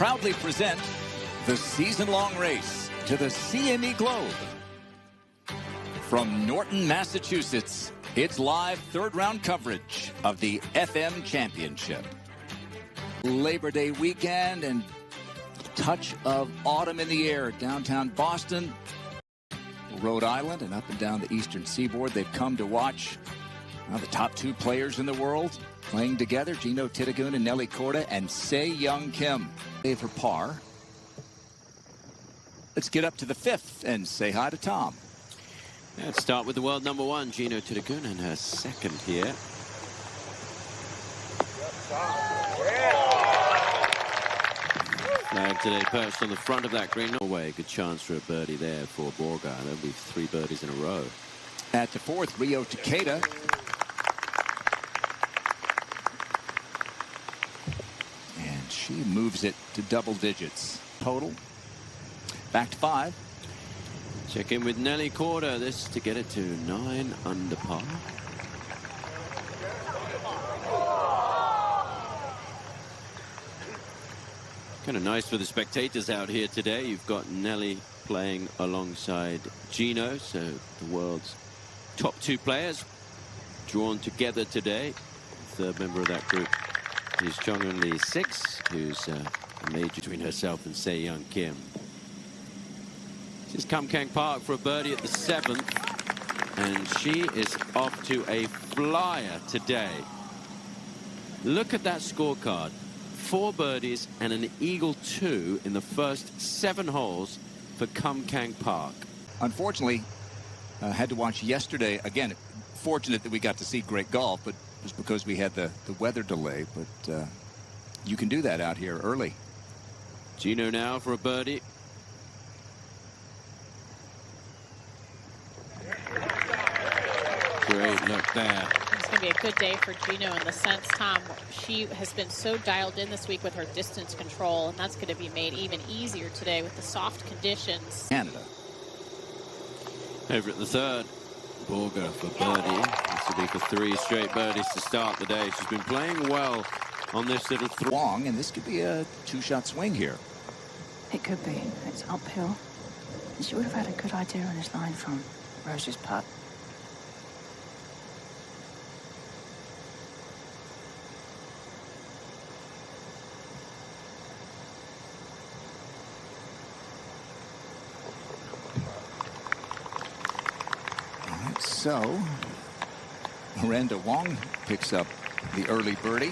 proudly present the season-long race to the CME Globe. From Norton, Massachusetts, it's live third-round coverage of the FM Championship. Labor Day weekend and touch of autumn in the air. Downtown Boston, Rhode Island, and up and down the eastern seaboard. They've come to watch the top two players in the world playing together, Gino and Nelly Korda, and Young Kim. Save for par. Let's get up to the fifth and say hi to Tom. Let's start with the world number one, Gino Titagun, and her second here. Flag today perched on the front of that green. No way, good chance for a birdie there for Bogey. That'll be 3 birdies in a row. At the fourth, Rio Takeda. And she moves it to double digits. Total. Back to 5. Check in with Nelly Korda. This to get it to 9 under par. Kind of nice for the spectators out here today. You've got Nelly playing alongside Gino, so the world's top 2 players drawn together today. The third member of that group is Zhang Lee 6, who's a major between herself and Young Kim. This is Kam Kang Park for a birdie at the 7th, and she is off to a flyer today. Look at that scorecard. 4 birdies and an eagle 2 in the first 7 holes for Kam Kang Park. Unfortunately, had to watch yesterday. Again, fortunate that we got to see great golf, but it was because we had the weather delay. But you can do that out here early. Gino now for a birdie. Great look there. It's going to be a good day for Gino in the sense, Tom, she has been so dialed in this week with her distance control, and that's going to be made even easier today with the soft conditions. Canada. Over at the third, Bogey for birdie. This will be for 3 straight birdies to start the day. She's been playing well on this little Wong, and this could be a 2-shot swing here. It could be. It's uphill. And she would have had a good idea on this line from Rose's putt. So, Miranda Wong picks up the early birdie.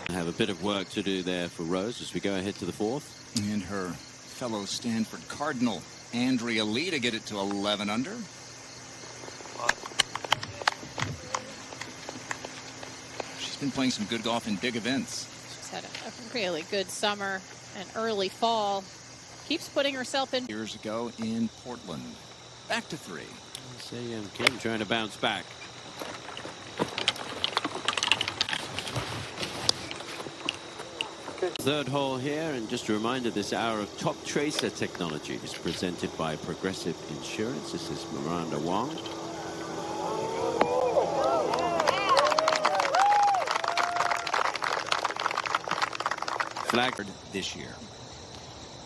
Have a bit of work to do there for Rose as we go ahead to the 4th. And her fellow Stanford Cardinal, Andrea Lee, to get it to 11 under. She's been playing some good golf in big events. She's had a really good summer and early fall. Keeps putting herself in. Years ago in Portland. Back to 3. Young Kim trying to bounce back. Third hole here, and just a reminder, this hour of Top Tracer technology is presented by Progressive Insurance. This is Miranda Wong. Flag this year.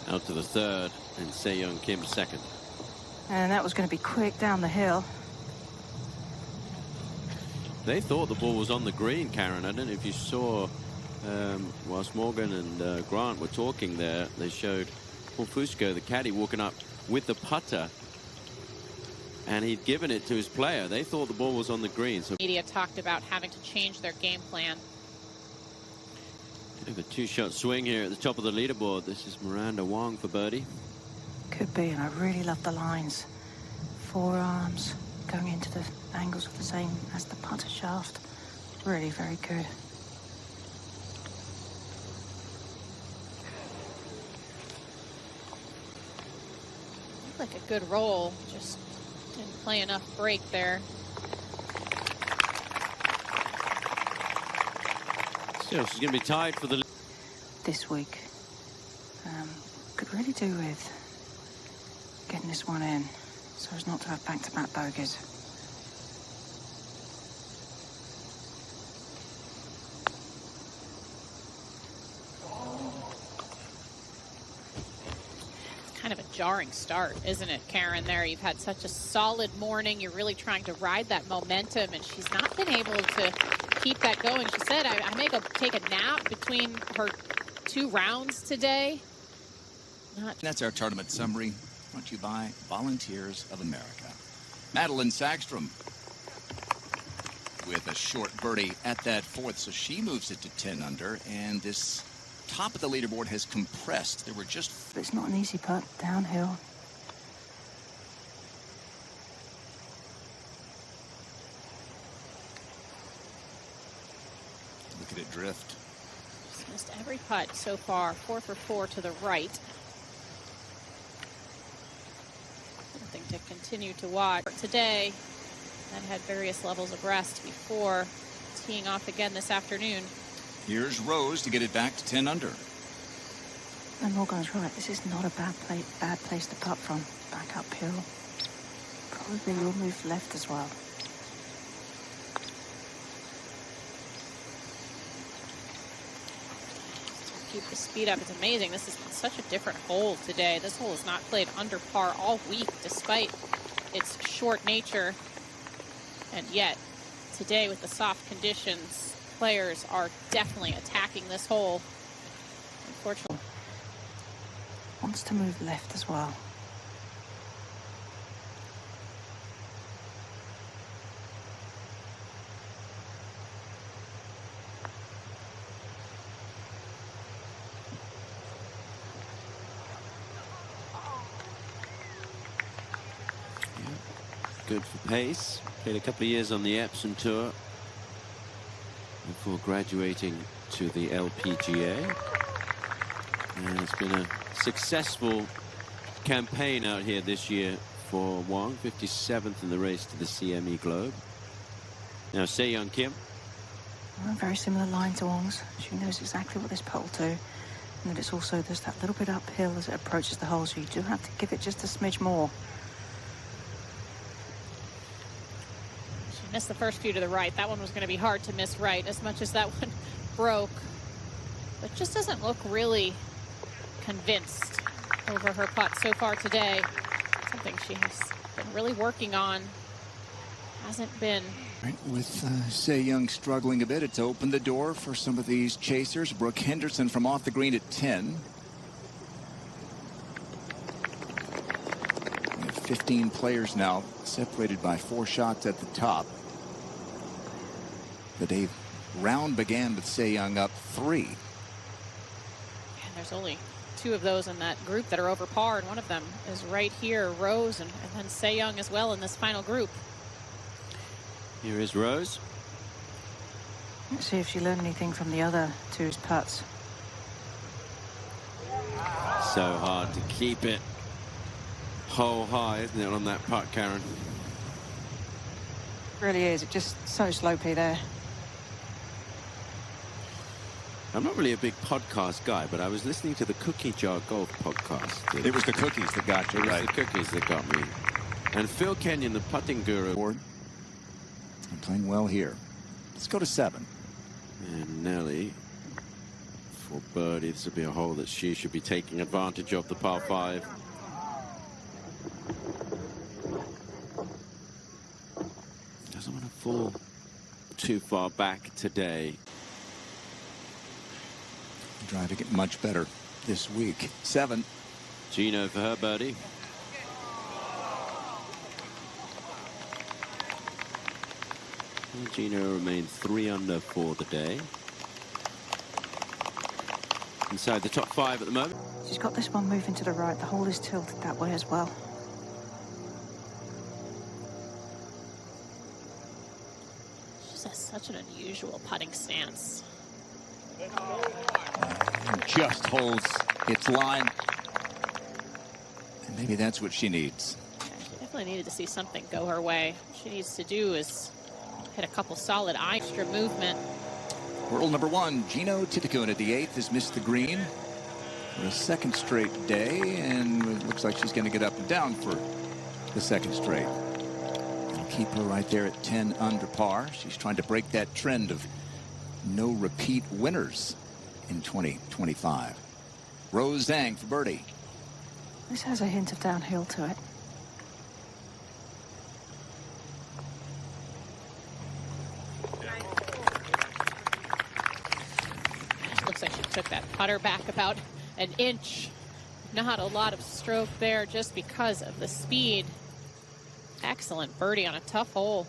Out to the 3rd, and Young Kim 2nd. And that was going to be quick down the hill. They thought the ball was on the green, Karen. I don't know if you saw, whilst Morgan and Grant were talking there, they showed Paul Fusco, the caddy, walking up with the putter, and he'd given it to his player. They thought the ball was on the green. So media talked about having to change their game plan. A 2-shot swing here at the top of the leaderboard. This is Miranda Wong for birdie. Could be, and I really love the lines. 4 arms going into the angles of the same as the putter shaft. Really very good. Like a good roll, just didn't play enough break there. So she's going to be tied for the this week. Could really do with getting this one in so as not to have back-to-back bogeys. kind of a jarring start, isn't it, Karen? There, you've had such a solid morning. You're really trying to ride that momentum, and she's not been able to keep that going. She said, I may go take a nap between her 2 rounds today. That's our tournament summary, brought to you by Volunteers of America. Madeline Sackstrom with a short birdie at that 4th, so she moves it to 10 under, and this top of the leaderboard has compressed. There were just... It's not an easy putt downhill. Look at it drift. She's missed every putt so far, 4 for 4 to the right. Something to continue to watch. Today, that had various levels of rest before teeing off again this afternoon. Here's Rose to get it back to 10 under. And Morgan's right. This is not a bad place to putt from. Back uphill. Probably will move left as well. Keep the speed up. It's amazing. This has been such a different hole today. This hole has not played under par all week, despite its short nature. And yet, today with the soft conditions, players are definitely attacking this hole. Unfortunately. Wants to move left as well. Good for pace. Played a couple of years on the Epsom Tour before graduating to the LPGA. And it's been a successful campaign out here this year for Wong. 57th in the race to the CME Globe. Now, Se-Young Kim. Well, very similar line to Wong's. She knows exactly what this putt will do. And that it's also, there's that little bit uphill as it approaches the hole, so you do have to give it just a smidge more. Missed the first few to the right. That one was going to be hard to miss right, as much as that one broke. But just doesn't look really convinced over her putt so far today. Something she has been really working on. Hasn't been. Right, with Se-Young struggling a bit, it's opened the door for some of these chasers. Brooke Henderson from off the green at 10. We have 15 players now, separated by 4 shots at the top. The day round began with Se-Young up 3. And there's only 2 of those in that group that are over par, and one of them is right here, Rose, and then Se-Young as well in this final group. Here is Rose. Let's see if she learned anything from the other 2's putts. So hard to keep it hole high, isn't it, on that putt, Karen? It really is. It's just so slopey there. I'm not really a big podcast guy, but I was listening to the Cookie Jar Golf podcast. It was the cookies that got you, right? It was the cookies that got me. And Phil Kenyon, the putting guru. I'm playing well here. Let's go to 7. And Nelly for birdie. This would be a hole that she should be taking advantage of, the par 5. Doesn't want to fall too far back today. Driving it much better this week. 7. Gino for her birdie. And Gino remains 3 under for the day. Inside the top 5 at the moment. She's got this one moving to the right. The hole is tilted that way as well. She just has such an unusual putting stance. Just holds its line. And maybe that's what she needs. Yeah, she definitely needed to see something go her way. What she needs to do is hit a couple solid extra movement. World number 1, Gino Titicone at the 8th has missed the green for a 2nd straight day, and it looks like she's going to get up and down for the 2nd straight. It'll keep her right there at 10 under par. She's trying to break that trend of no repeat winners in 2025. Rose Zhang for birdie. This has a hint of downhill to it. Looks like she took that putter back about an inch. Not a lot of stroke there just because of the speed. Excellent birdie on a tough hole.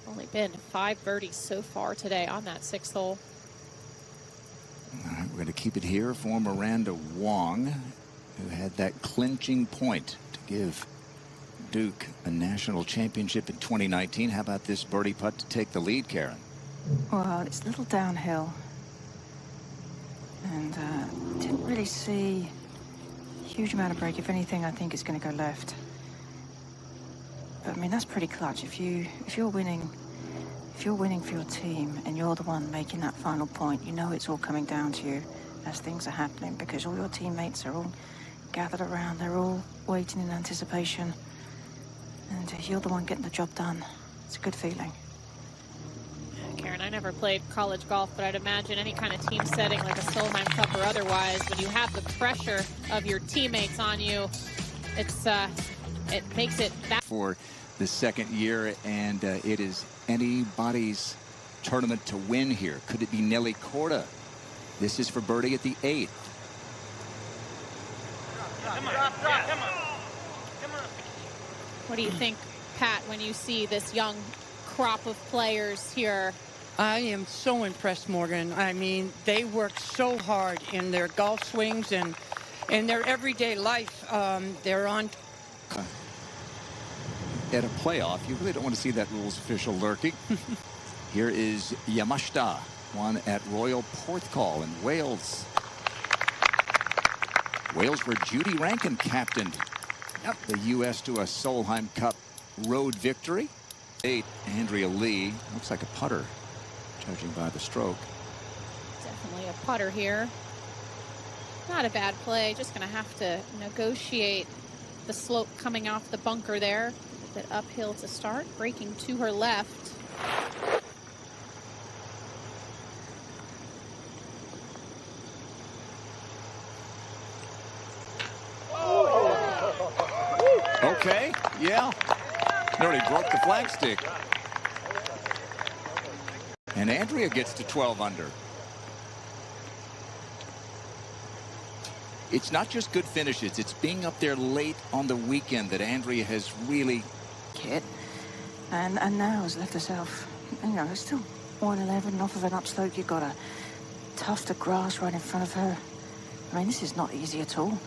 Only been 5 birdies so far today on that 6th hole. All right, we're going to keep it here for Miranda Wong, who had that clinching point to give Duke a national championship in 2019. How about this birdie putt to take the lead, Karen? Well, it's a little downhill. And didn't really see a huge amount of break. If anything, I think it's going to go left. But I mean, that's pretty clutch. If you're winning for your team and you're the one making that final point, you know it's all coming down to you as things are happening, because all your teammates are all gathered around. They're all waiting in anticipation. And you're the one getting the job done. It's a good feeling. Karen, I never played college golf, but I'd imagine any kind of team setting like a Solheim Cup or otherwise, when you have the pressure of your teammates on you, it makes it that for the second year, and it is anybody's tournament to win here. Could it be Nelly Korda? This is for birdie at the 8th. What do you think, Pat, when you see this young crop of players here? I am so impressed, Morgan. I mean, they work so hard in their golf swings and in their everyday life. They're on. At a playoff, you really don't want to see that rules official lurking. Here is Yamashita, one at Royal Porthcawl in Wales. Wales, where Judy Rankin captained the U.S. to a Solheim Cup road victory. 8, Andrea Lee. Looks like a putter, judging by the stroke. Definitely a putter here. Not a bad play. Just going to have to negotiate the slope coming off the bunker there. A bit uphill to start. Breaking to her left. Okay, yeah. Nearly broke the flagstick. And Andrea gets to 12 under. It's not just good finishes. It's being up there late on the weekend that Andrea has really hit. And now has left herself, it's still 111 off of an upslope. You've got a tuft of grass right in front of her. I mean, this is not easy at all.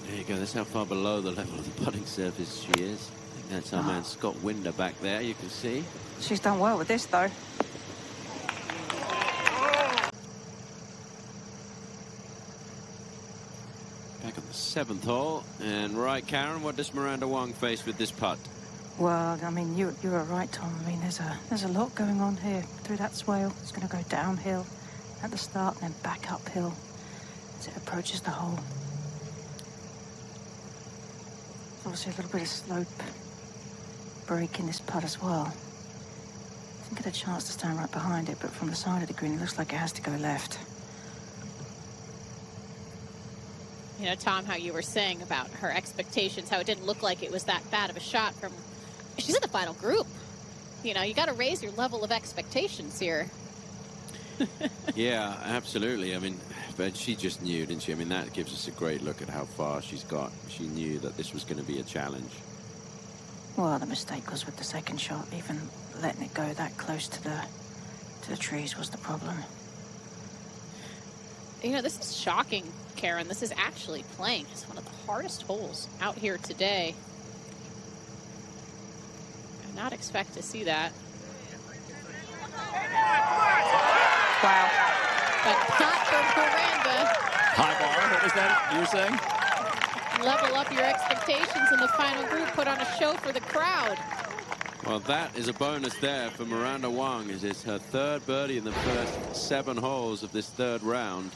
There you go. That's how far below the level of the putting surface she is. I think that's our man Scott Winder back there, you can see. She's done well with this, though. Back on the 7th hole. And right, Karen, what does Miranda Wong face with this putt? Well, I mean, you were right, Tom. I mean, there's a lot going on here through that swale. It's going to go downhill at the start and then back uphill as it approaches the hole. Obviously a little bit of slope break in this putt as well. Didn't get a chance to stand right behind it, but from the side of the green, it looks like it has to go left. You know, Tom, how you were saying about her expectations, how it didn't look like it was that bad of a shot from... She's in the final group. You know, you got to raise your level of expectations here. Yeah, absolutely. I mean, but she just knew, didn't she? I mean, that gives us a great look at how far she's got. She knew that this was going to be a challenge. Well, the mistake was with the second shot. Even letting it go that close to the trees was the problem. You know, this is shocking, Karen. This is actually playing. It's one of the hardest holes out here today. I did not expect to see that. Wow. But not for Miranda. high bar. What was that you were saying? Level up your expectations in the final group. Put on a show for the crowd. Well, that is a bonus there for Miranda Wong. It's her 3rd birdie in the first 7 holes of this 3rd round.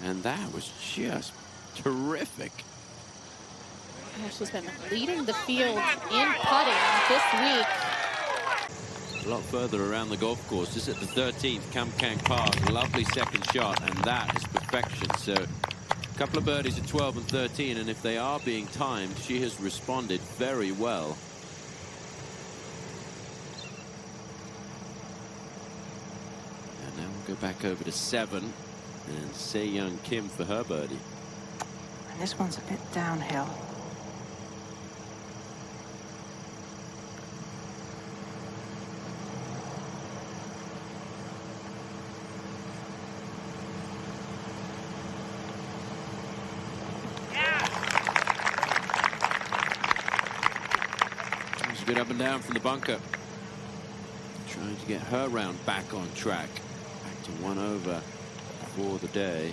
And that was just terrific. She's been leading the field in putting this week. A lot further around the golf course. Just at the 13th, Kam Kang Park. Lovely second shot, and that is perfection. So A couple of birdies at 12 and 13, and if they are being timed, she has responded very well. And now we'll go back over to 7 and Se-Young Kim for her birdie. And this one's a bit downhill. Good up and down from the bunker. Trying to get her round back on track. Back to 1 over for the day.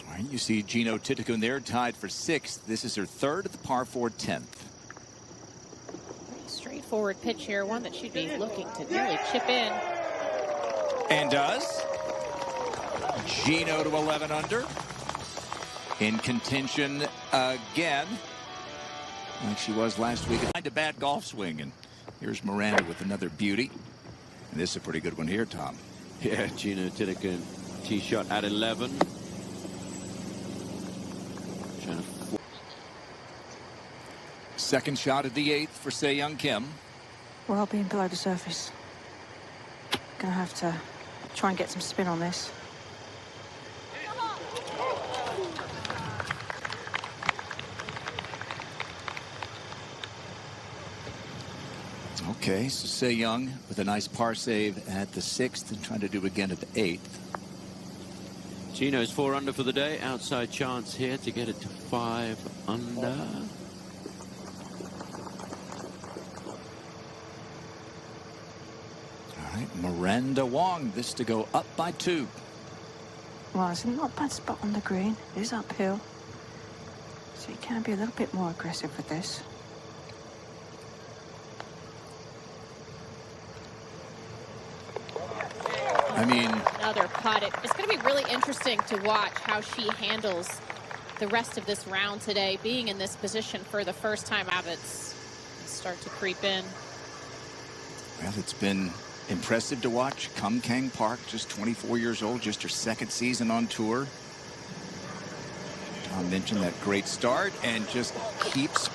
All right, you see Gino Titicum there tied for 6th. This is her 3rd at the par 4 10th. Straightforward pitch here, one that she'd be looking to really chip in. And does. Gino to 11 under. In contention again, like she was last week. Behind a bad golf swing, and here's Miranda with another beauty. And this is a pretty good one here, Tom. Yeah, Gino Titicum, tee shot at 11. Second shot at the 8th for Se-Young Kim. Well, being below the surface. Gonna have to try and get some spin on this. Okay, so Se-Young with a nice par save at the 6th and trying to do again at the 8th. Gino's 4 under for the day. Outside chance here to get it to 5 under. All right, Miranda Wong, this to go up by 2. Well, it's not a bad spot on the green. It is uphill. So you can be a little bit more aggressive with this. I mean, another putt. It's going to be really interesting to watch how she handles the rest of this round today, being in this position for the first time. Habits start to creep in. Well, it's been impressive to watch. Kum Kang Park, just 24 years old, just her 2nd season on tour. Tom mentioned that great start and just keeps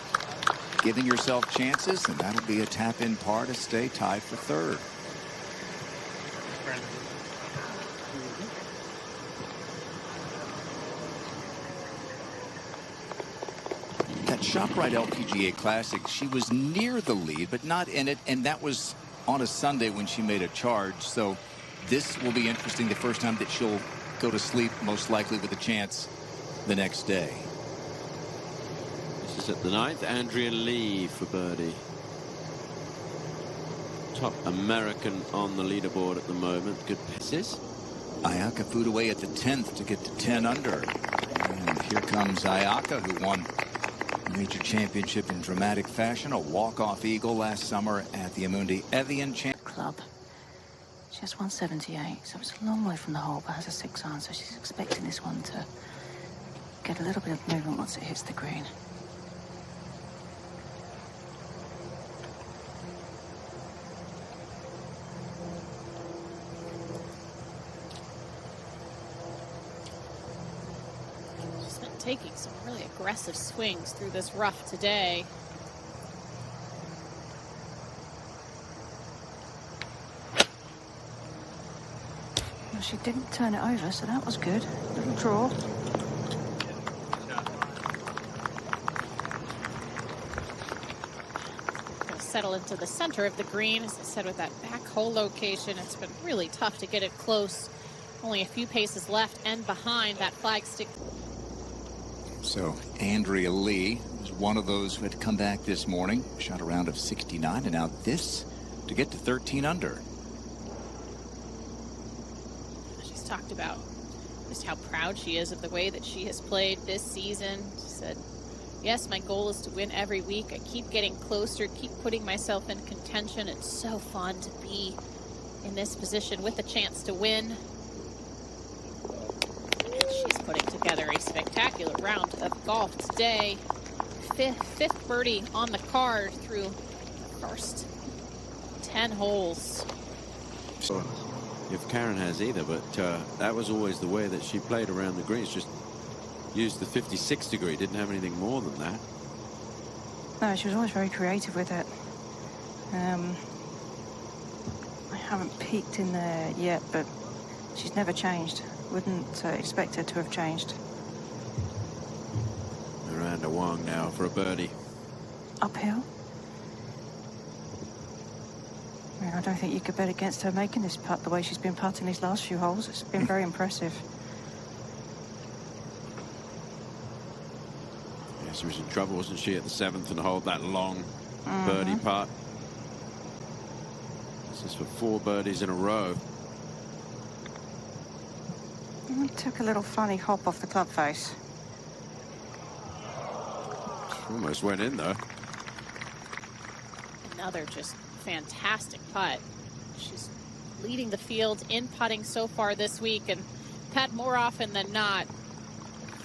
giving herself chances, and that'll be a tap-in par to stay tied for 3rd. That ShopRite LPGA Classic, she was near the lead, but not in it, and that was on a Sunday when she made a charge. So this will be interesting, the first time that she'll go to sleep, most likely with a chance the next day. This is at the 9th. Andrea Lee for birdie. Top American on the leaderboard at the moment. Good passes. Ayaka food away at the 10th to get to 10 under. And here comes Ayaka, who won a major championship in dramatic fashion, a walk-off eagle last summer at the Amundi Evian Club. She has 178, so it's a long way from the hole, but has a 6 iron, so she's expecting this one to get a little bit of movement once it hits the green. Taking some really aggressive swings through this rough today. Well, she didn't turn it over, so that was good. Little draw. Gonna settle into the center of the green. As I said, with that back hole location, it's been really tough to get it close. Only a few paces left and behind that flagstick. So Andrea Lee was one of those who had to come back this morning, shot a round of 69, and now this to get to 13 under. She's talked about just how proud she is of the way that she has played this season. She said, yes, my goal is to win every week. I keep getting closer, keep putting myself in contention. It's so fun to be in this position with a chance to win. She's putting together a spectacular round of golf today. Fifth birdie on the card through the first 10 holes. if Karen has either, but that was always the way that she played around the greens. Just used the 56 degree, didn't have anything more than that. No, she was always very creative with it. I haven't peeked in there yet, but she's never changed. Wouldn't expect her to have changed. Miranda Wong now for a birdie. Uphill? I don't think you could bet against her making this putt the way she's been putting these last few holes. It's been very impressive. Yeah, she was in trouble, wasn't she, at the 7th and hold that long birdie putt. This is for 4 birdies in a row. Took a little funny hop off the club face. Almost went in though. Another just fantastic putt. She's leading the field in putting so far this week, and that more often than not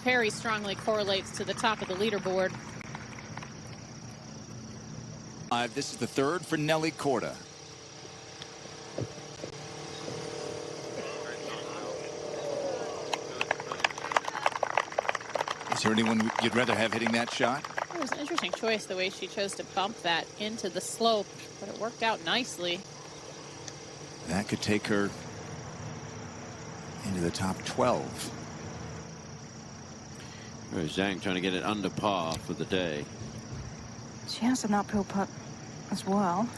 very strongly correlates to the top of the leaderboard. This is the third for Nelly Korda. Is there anyone you'd rather have hitting that shot? It was an interesting choice the way she chose to bump that into the slope, but it worked out nicely. That could take her into the top 12. Zhang trying to get it under par for the day. She has an uphill putt as well.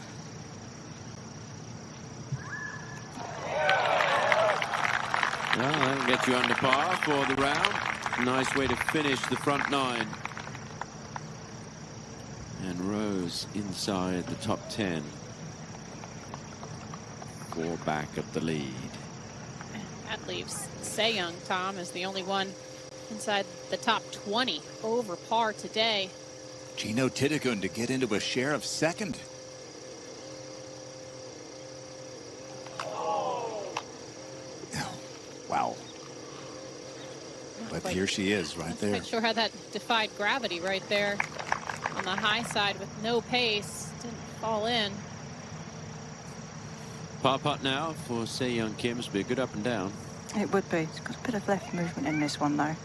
Well, that'll get you under par for the round. Nice way to finish the front 9. And Rose inside the top 10. 4 back of the lead. And that leaves Zhang, Tom, as the only one inside the top 20 over par today. Gino Tiddigun to get into a share of second. Wow. But here she is right there. I'm not quite sure how that defied gravity right there on the high side with no pace. Didn't fall in. Par putt now for Se-Young Kim. Must be a good up and down. It would be. It's got a bit of left movement in this one, though.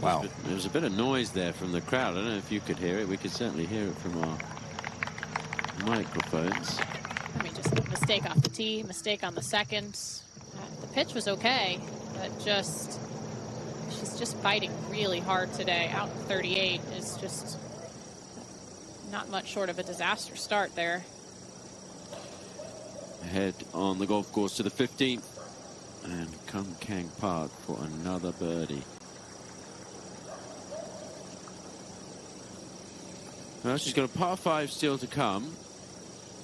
Wow. There was a bit of noise there from the crowd. I don't know if you could hear it. We could certainly hear it from our microphones. I mean, just a mistake off the tee, mistake on the second. The pitch was okay, but just she's just fighting really hard today. Out 38 is just not much short of a disaster start there. Ahead on the golf course to the 15th. And Kung Kang Park for another birdie. Well, she's got a par 5 still to come.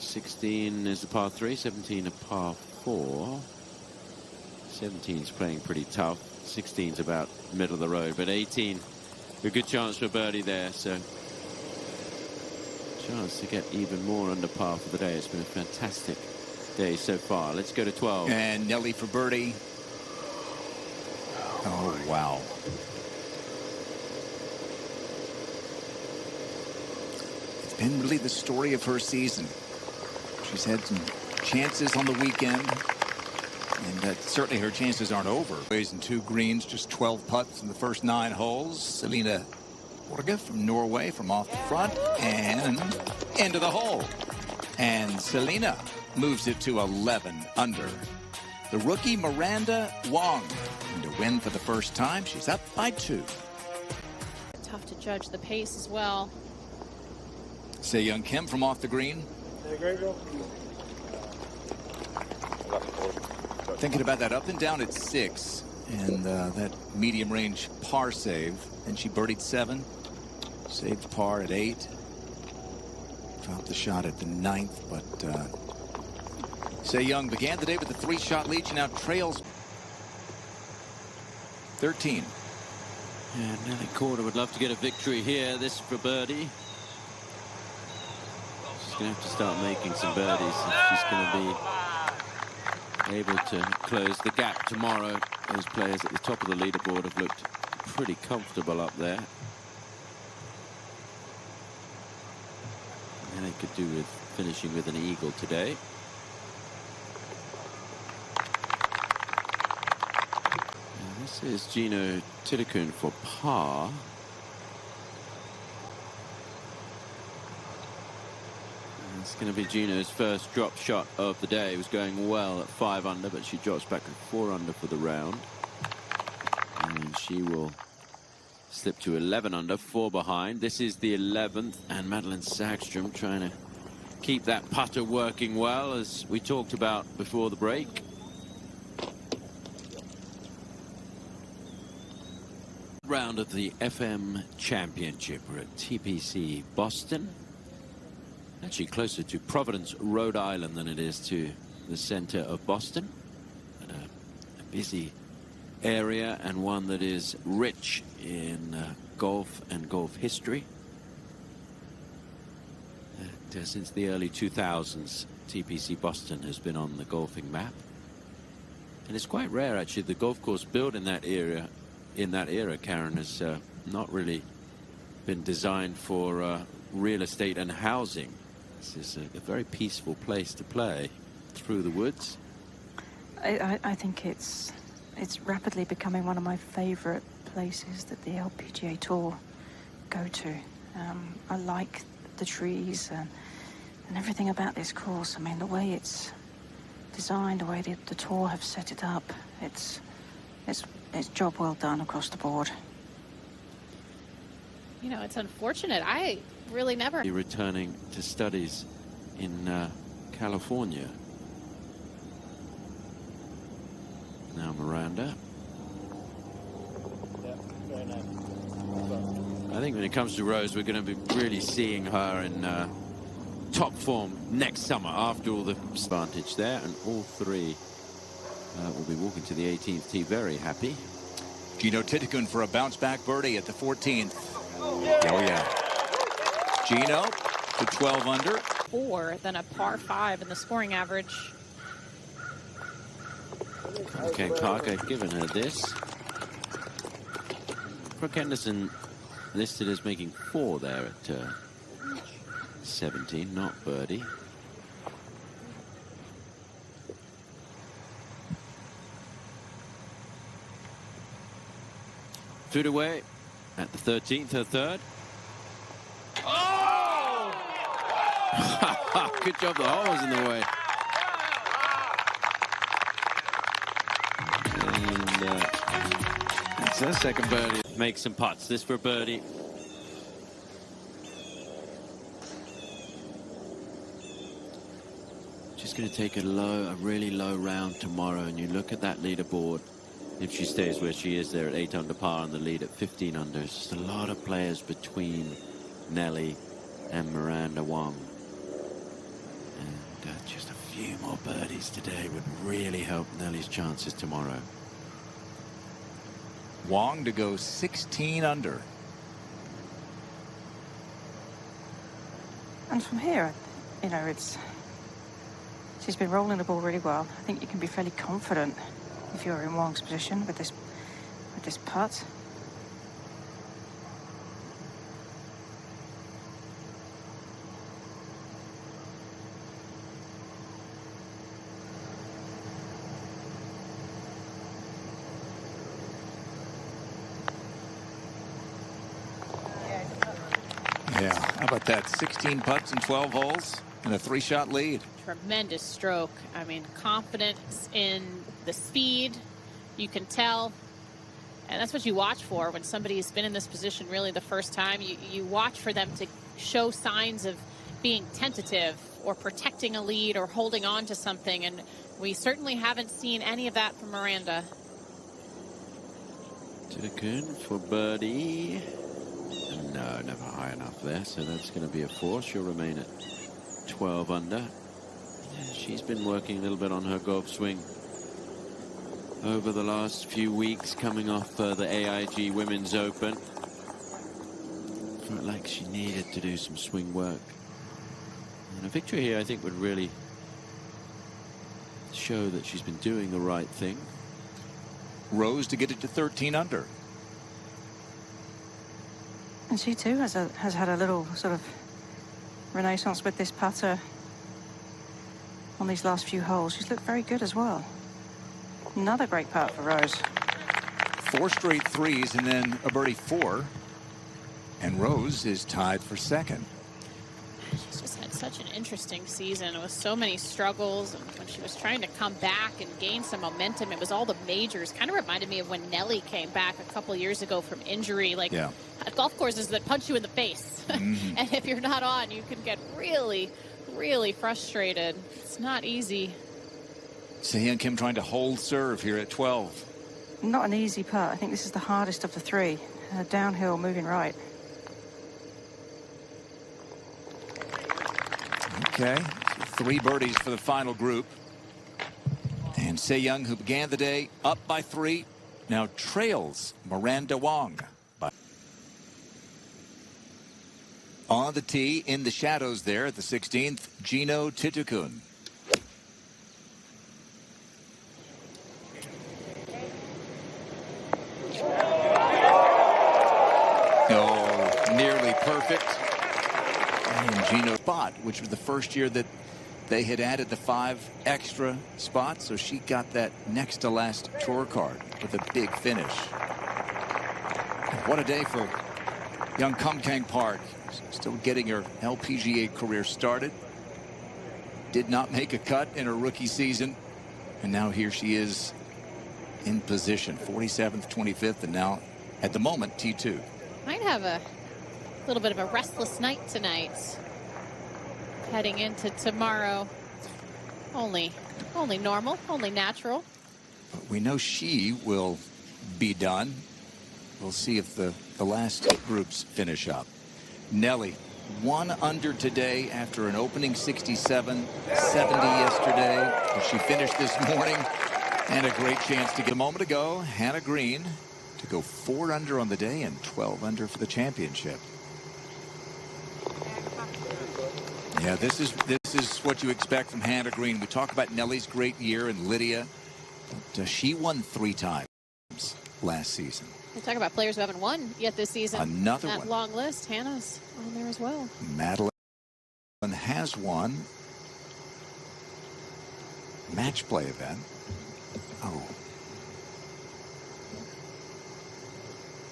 16 is a par 3, 17 a par 4. 17's playing pretty tough. 16's about middle of the road, but 18 a good chance for a birdie there. So chance to get even more under par for the day. It's been a fantastic day so far. Let's go to 12. And Nelly for birdie. Oh, wow. It's been really the story of her season. She's had some chances on the weekend, and certainly her chances aren't over. And 2 greens, just 12 putts in the first 9 holes. Selena Orga from Norway from off the front and into the hole. And Selena moves it to 11 under. The rookie Miranda Wong, and to win for the first time, she's up by 2. Tough to judge the pace as well. Se-Young Kim from off the green. Thinking about that up and down at 6 and that medium range par save. And she birdied 7, saved par at 8. Dropped the shot at the 9th, but Se-Young began the day with a 3-shot lead. She now trails 13. And Nelly Korda would love to get a victory here. This for birdie. She's going to have to start making some birdies if she's going to be able to close the gap tomorrow. Those players at the top of the leaderboard have looked pretty comfortable up there. And they could do with finishing with an eagle today. And this is Gino Tilicun for par. It's going to be Gino's first drop shot of the day. It was going well at 5 under, but she drops back at 4 under for the round. And she will slip to 11 under, 4 behind. This is the 11th, and Madeline Sagstrom trying to keep that putter working well, as we talked about before the break. Round of the FM Championship. We're at TPC Boston. Actually closer to Providence, Rhode Island than it is to the center of Boston. But a busy area, and one that is rich in golf and golf history. And, since the early 2000s, TPC Boston has been on the golfing map. And it's quite rare, actually. The golf course built in that era, Karen, has not really been designed for real estate and housing. This is a very peaceful place to play through the woods. I think it's rapidly becoming one of my favorite places that the LPGA Tour go to. I like the trees and everything about this course. I mean, the way it's designed, the way the Tour have set it up, it's job well done across the board. You know, it's unfortunate. I really never... Returning to studies in California. Now Miranda. I think when it comes to Rose, we're going to be really seeing her in top form next summer after all the advantage there, and all three will be walking to the 18th tee very happy. Gino Tilicun for a bounce back birdie at the 14th. Oh yeah. Gino to 12 under. 4 than a par 5 in the scoring average. Ken Parker given her this. Brooke Henderson listed as making 4 there at 17, not birdie. Foot away at the 13th, her third. Oh! Good job, the hole was in the way. And that's her second birdie. Make some putts. This for a birdie. Just going to take a really low round tomorrow, and you look at that leaderboard. If she stays where she is there at 8 under par and the lead at 15 under, it's just a lot of players between Nelly and Miranda Wong. And just a few more birdies today would really help Nelly's chances tomorrow. Wong to go 16 under. And from here, you know, she's been rolling the ball really well. I think you can be fairly confident if you're in Wong's position with this putt. Yeah, how about that? 16 putts and 12 holes and a 3-shot lead. Tremendous stroke. I mean, confidence in the speed, you can tell. And that's what you watch for when somebody's been in this position really the first time. You watch for them to show signs of being tentative or protecting a lead or holding on to something. And we certainly haven't seen any of that from Miranda. Tilicun for birdie. No, never high enough there, so that's going to be a 4. She'll remain at 12 under. She's been working a little bit on her golf swing over the last few weeks, coming off the AIG Women's Open. Felt like she needed to do some swing work. And a victory here, I think, would really show that she's been doing the right thing. Rose to get it to 13 under. And she too has had a little sort of renaissance with this putter on these last few holes. She's looked very good as well. Another great putt for Rose. 4 straight threes and then a birdie 4. And Rose is tied for second. She's just had such an interesting season with so many struggles. And when she was trying to come back and gain some momentum, it was all the majors. Kind of reminded me of when Nelly came back a couple years ago from injury. Like golf courses that punch you in the face. And if you're not on, you can get really, really frustrated. It's not easy. Se-Hyun Kim trying to hold serve here at 12. Not an easy putt. I think this is the hardest of the 3. Downhill, moving right. Okay, 3 birdies for the final group. And Se-Young, who began the day up by 3, now trails Miranda Wong. On the tee, in the shadows there at the 16th, Gino Titukun. Oh, nearly perfect. And Gino spot, which was the first year that they had added the 5 extra spots, so she got that next to last tour card with a big finish. What a day for young Kum Kang Park, still getting her LPGA career started. Did not make a cut in her rookie season, and now here she is in position, 47th, 25th, and now at the moment T2. Might have a little bit of a restless night tonight. Heading into tomorrow. Only normal, only natural. But we know she will be done. We'll see if the last groups finish up. Nelly, 1 under today after an opening 67, 70 yesterday. But she finished this morning, and a great chance to get a moment ago. Hannah Green to go 4 under on the day and 12 under for the championship. Yeah, this is what you expect from Hannah Green. We talk about Nelly's great year and Lydia. But, she won 3 times last season. We talk about players who haven't won yet this season. Another that one. Long list. Hannah's on there as well. Madeline has won. Match play event. Oh.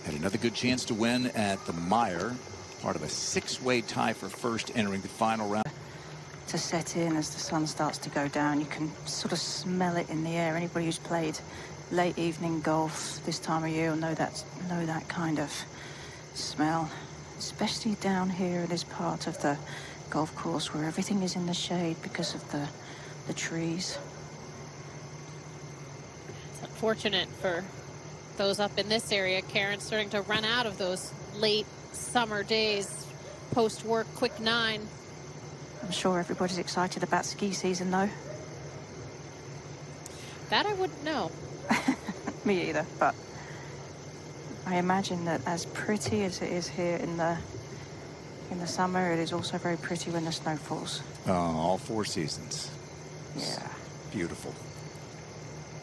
Had another good chance to win at the Meijer. Part of a 6-way tie for first entering the final round. To set in as the sun starts to go down, you can sort of smell it in the air. Anybody who's played late evening golf this time of year will know that kind of smell, especially down here in this part of the golf course where everything is in the shade because of the trees. It's unfortunate for those up in this area. Karen's starting to run out of those late summer days, post-work quick 9. I'm sure everybody's excited about ski season, though. That I wouldn't know. Me either, but I imagine that as pretty as it is here in the summer, it is also very pretty when the snow falls. Oh, all 4 seasons. Yeah. Beautiful.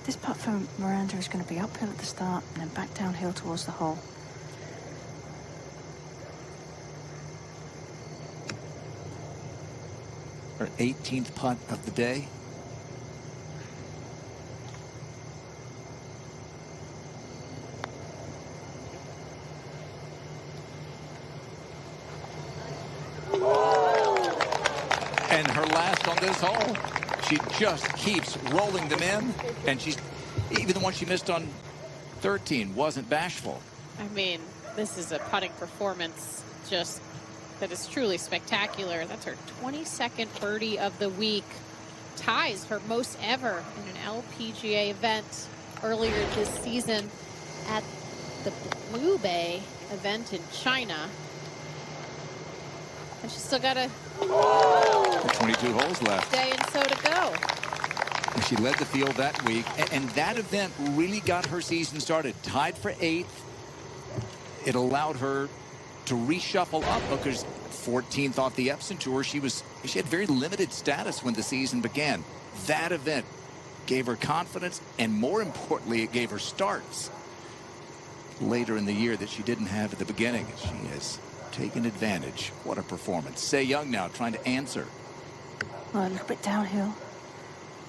This putt for Miranda is going to be uphill at the start and then back downhill towards the hole. Her 18th putt of the day. And her last on this hole. She just keeps rolling them in, and she's even the one she missed on 13 wasn't bashful. I mean, this is a putting performance just that is truly spectacular. That's her 22nd birdie of the week. Ties her most ever in an LPGA event earlier this season at the Blue Bay event in China. And she's still got a 22 holes left. Day and so to go. She led the field that week, and that event really got her season started. Tied for 8th. It allowed her to reshuffle up because 14th off the Epson Tour. She had very limited status when the season began. That event gave her confidence, and more importantly, it gave her starts. later in the year that she didn't have at the beginning. She has taken advantage. What a performance. Se Young now trying to answer. Well, a little bit downhill.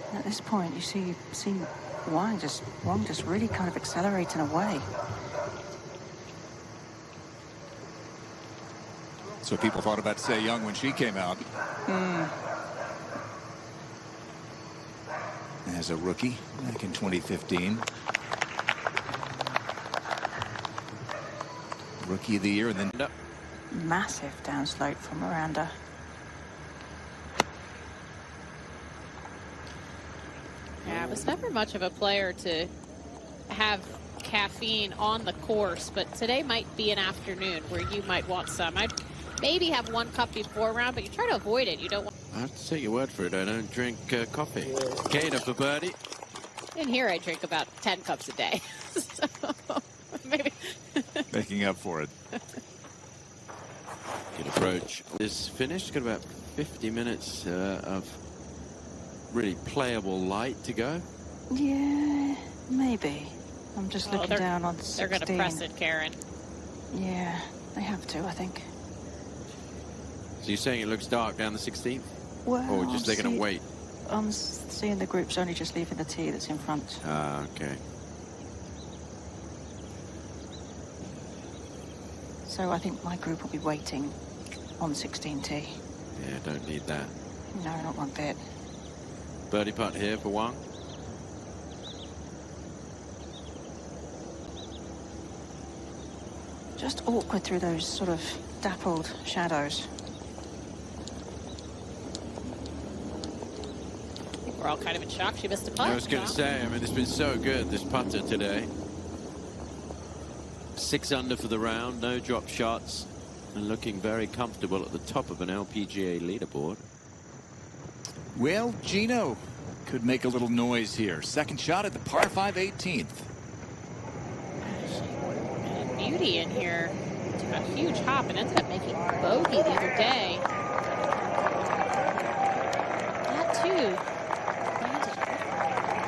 And at this point, you see Wong just really kind of accelerating away. So people thought about Se Young when she came out. As a rookie back in 2015. Rookie of the year, and then Massive downslope from Miranda. Yeah, I was never much of a player to have caffeine on the course, but today might be an afternoon where you might want some. I'd maybe have 1 cup before round, but you try to avoid it. You don't want. I have to take your word for it. I don't drink coffee. Takeda for birdie. In here, I drink about 10 cups a day. So maybe. making up for it. Good approach. This finished. Got about 50 minutes of really playable light to go. Yeah, maybe. I'm just looking down on 16. They're going to press it, Karen. Yeah, they have to, I think. So you're saying it looks dark down the 16th? Well, or just they're going to wait? I'm seeing the group's only just leaving the tee that's in front. Ah, okay. So I think my group will be waiting on 16T. Yeah, don't need that. No, not one bit. Birdie putt here for Wong. Just awkward through those sort of dappled shadows. I think we're all kind of in shock. She missed a putt. I was going to say, I mean, it's been so good, this putter today. 6 under for the round, no drop shots, and looking very comfortable at the top of an LPGA leaderboard. Well, Gino could make a little noise here. Second shot at the par 5 18th. Beauty in here. Took a huge hop and ended up making bogey the other day. That too landed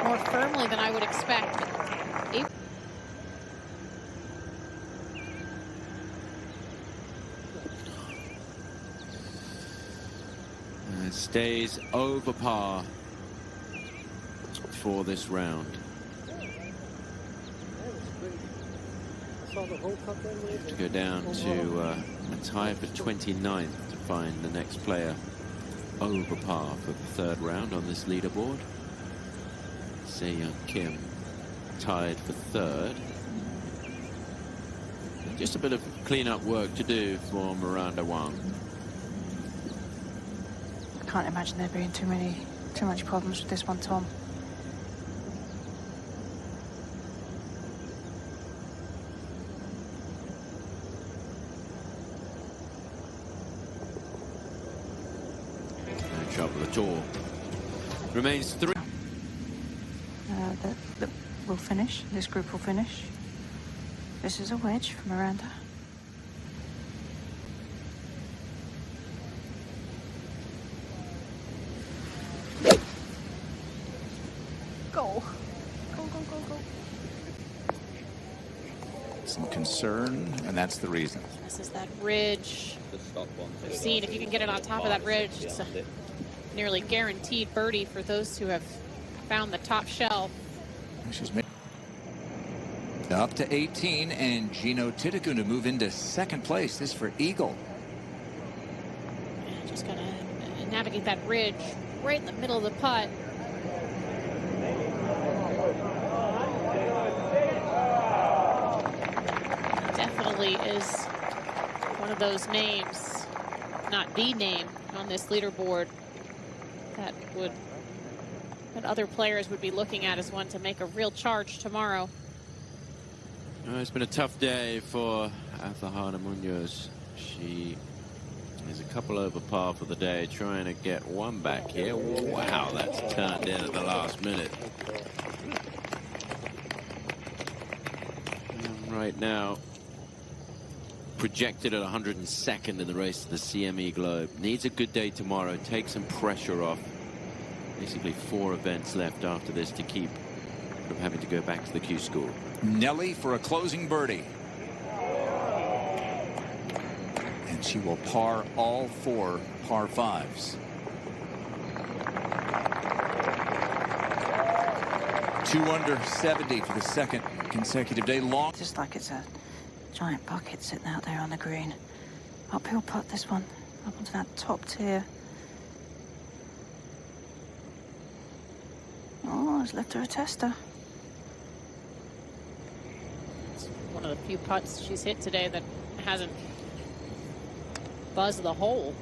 more firmly than I would expect. It stays over par for this round. Have to go down to a tie for 29th to find the next player over par for the third round on this leaderboard. Se Young Kim tied for third. Just a bit of clean-up work to do for Miranda Wong. I can't imagine there being too much problems with this one, Tom. No trouble at all. Remains 3. We'll finish. This group will finish. This is a wedge for Miranda. Go. Go, go, go, go. Some concern, and that's the reason. This is that ridge. We've seen if you can get it on top of that ridge, it's a nearly guaranteed birdie for those who have found the top shelf. She's made up to 18, and Gino Titicun to move into second place. This for Eagle. And just gonna navigate that ridge right in the middle of the putt. Definitely is one of those names, not the name on this leaderboard that other players would be looking at as one to make a real charge tomorrow. It's been a tough day for Alfahana Munoz. She is a couple over par for the day, trying to get one back here. Wow, that's turned in at the last minute. And right now, projected at 102nd in the race to the CME Globe. Needs a good day tomorrow, take some pressure off. Basically 4 events left after this to keep from having to go back to the Q school. Nelly for a closing birdie. She will par all 4 par 5s. 2 under 70 for the second consecutive day long. Just like it's a giant bucket sitting out there on the green. Uphill putt this one, up onto that top tier. Oh, it's left her a tester. It's one of the few putts she's hit today that hasn't buzzed the hole.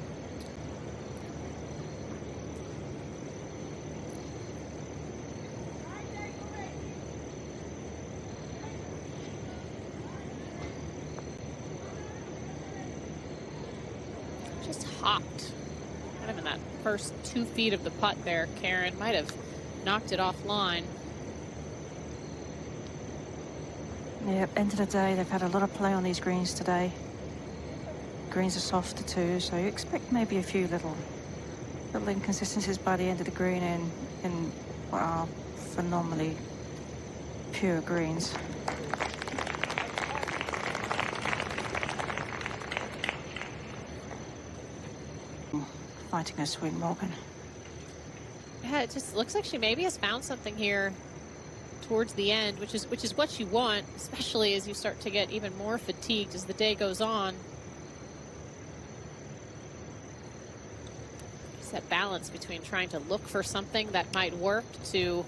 Just hopped. Kind of in that first 2 feet of the putt there, Karen might have knocked it offline. Yep, end of the day, they've had a lot of play on these greens today. Greens are softer too, so you expect maybe a few little inconsistencies by the end of the green in what are phenomenally pure greens. Fighting her swing, Morgan. Yeah, it just looks like she maybe has found something here towards the end, which is what you want, especially as you start to get even more fatigued as the day goes on. It's that balance between trying to look for something that might work to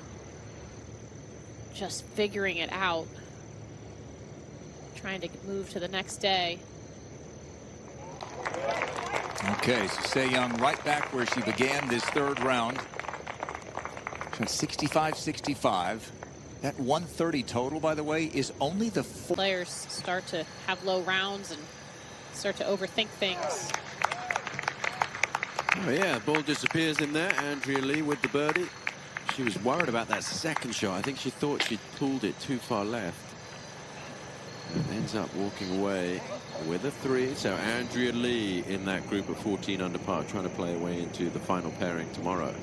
just figuring it out, trying to move to the next day. Okay, so Se-Young right back where she began this 3rd round. 65-65. That 130 total, by the way, is only the players start to have low rounds and start to overthink things. Oh yeah, ball disappears in there. Andrea Lee with the birdie. She was worried about that second shot. I think she thought she'd pulled it too far left. And ends up walking away with a 3. So Andrea Lee in that group of 14 under par, trying to play her way into the final pairing tomorrow.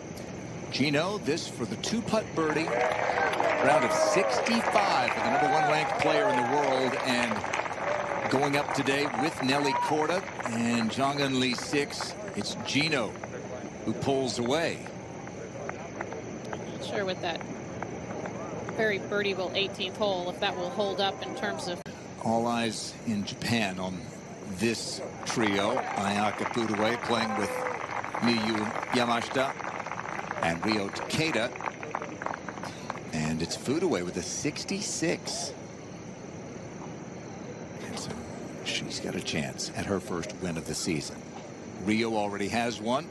Gino, this for the 2-putt birdie. Round of 65 for the #1 ranked player in the world, and going up today with Nelly Korda and Zhang Lee 6. It's Gino who pulls away. Not sure with that very birdiable 18th hole if that will hold up in terms of. All eyes in Japan on this trio. Ayaka Fudue playing with Miyu Yamashita and Ryo Takeda. And it's Fudue with a 66. And so she's got a chance at her first win of the season. Ryo already has one.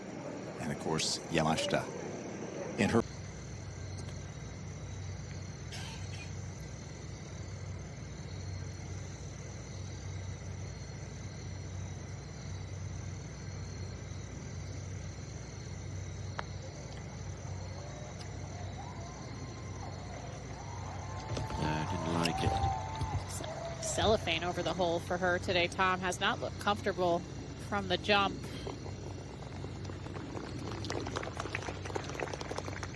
And of course, Yamashita in her. Cellophane over the hole for her today, Tom. Has not looked comfortable from the jump.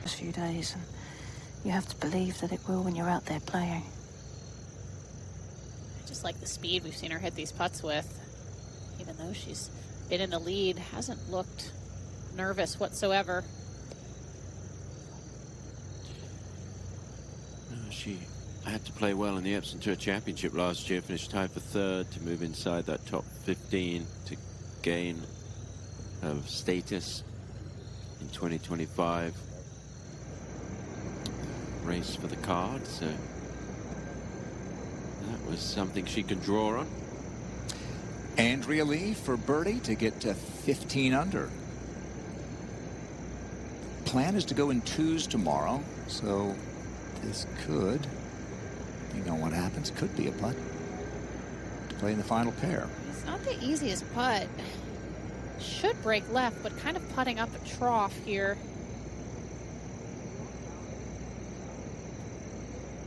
A few days, and you have to believe that it will when you're out there playing. I just like the speed we've seen her hit these putts with. Even though she's been in the lead, hasn't looked nervous whatsoever. She had to play well in the Epsom Tour Championship last year, finished tied for 3rd to move inside that top 15 to gain of status in 2025. Race for the card, so that was something she could draw on. Andrea Lee for birdie to get to 15 under. Plan is to go in 2s tomorrow, so this could, depending on what happens, could be a putt to play in the final pair. It's not the easiest putt. Should break left, but kind of putting up a trough here.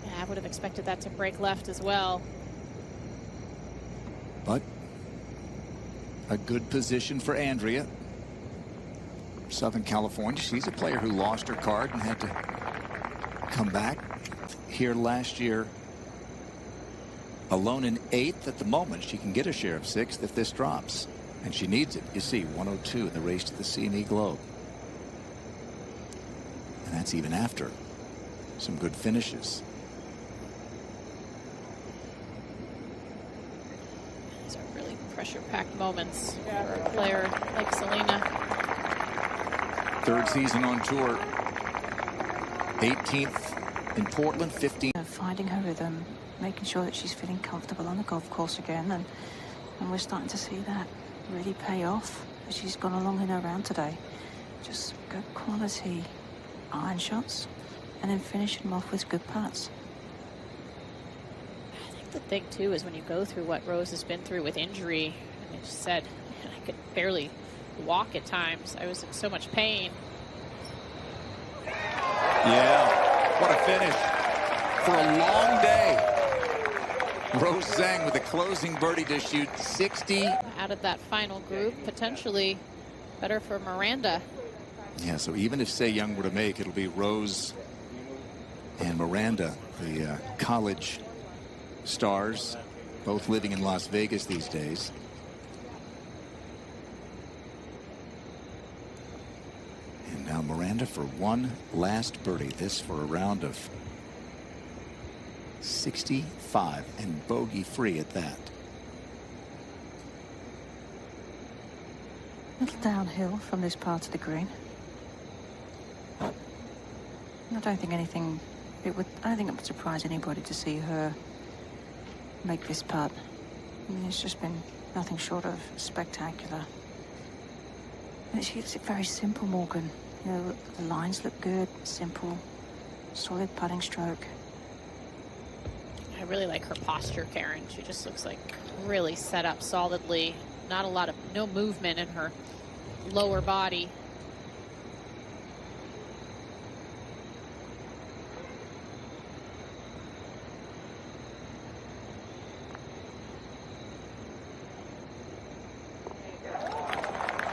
Yeah, I would have expected that to break left as well. But a good position for Andrea. Southern California. She's a player who lost her card and had to come back here last year. Alone in 8th at the moment. She can get a share of 6th if this drops. And she needs it. You see, 102 in the race to the CME Globe. And that's even after some good finishes. These are really pressure-packed moments for a player like Selena. Third season on tour. 18th in Portland, 15th. Finding her rhythm, making sure that she's feeling comfortable on the golf course again, and we're starting to see that really pay off as she's gone along in her round today. Just good quality iron shots, and then finishing them off with good putts. I think the thing too is when you go through what Rose has been through with injury, and she said, I could barely walk at times. I was in so much pain. Yeah, what a finish for a long day. Rose Zhang with a closing birdie to shoot 60. Out of that final group, potentially better for Miranda. Yeah, so even if Se Young were to make, it'll be Rose and Miranda, the college stars, both living in Las Vegas these days. And now Miranda for one last birdie. This for a round of 65 and bogey free at that. Little downhill from this part of the green. I don't think anything. I don't think it would surprise anybody to see her make this putt. I mean, it's just been nothing short of spectacular. And it's very simple, Morgan. You know, the lines look good, simple, solid putting stroke. I really like her posture, Karen. She just looks like really set up solidly. Not a lot of, no movement in her lower body.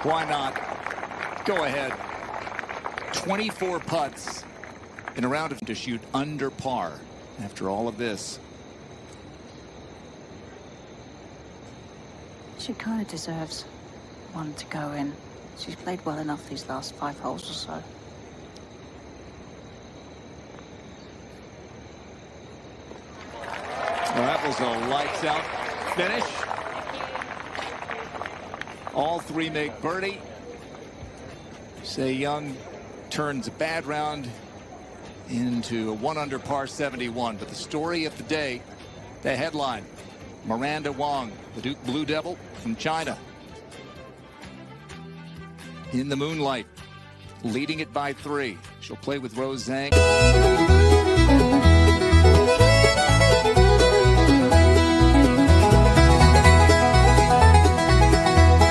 Why not? Go ahead. 24 putts in a round of to shoot under par after all of this. She kind of deserves one to go in. She's played well enough these last 5 holes or so. Well, that was a lights out finish. All three make birdie. Se Young turns a bad round into a 1 under par 71. But the story of the day, the headline, Miranda Wong, the Duke Blue Devil from China, in the moonlight, leading it by 3. She'll play with Rose Zhang.